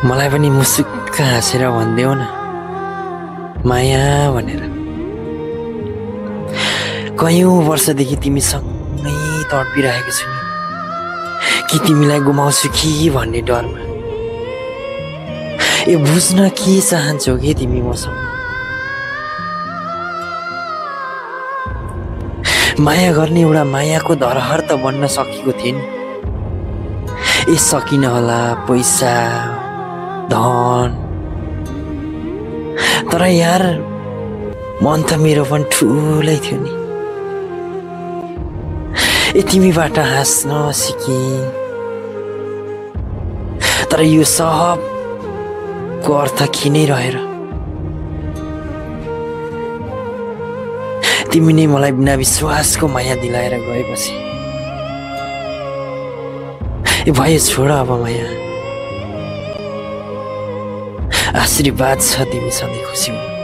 मलाई पनि मुसुक्क हाँसेर भन्देऊ न माया भनेर। कयौं वर्षदेखि तिमीसँगै तडपिरहेको छु नि, कि तिमीलाई गुमाउँछु कि भन्ने डरमा। ए बुझ्न के चाहन्छौ के तिमी मसँग? माया गर्ने एउटा मायाको धरहर त बन्न सकेको थिएँ नि। ए सकिन होला पैसा धन, तर यार मन त मेरो पनि ठुलै थियो नि। ए तिमीबाट हाँस्न सिके, तर यो सबको अर्थ किनै रहेर? तिमी नै मलाई बिना विश्वासको माया दिलाएर गएपछि ए भयो, छोड अब माया। आशीर्वाद छ तिमी सधैँ खुसी हुनु।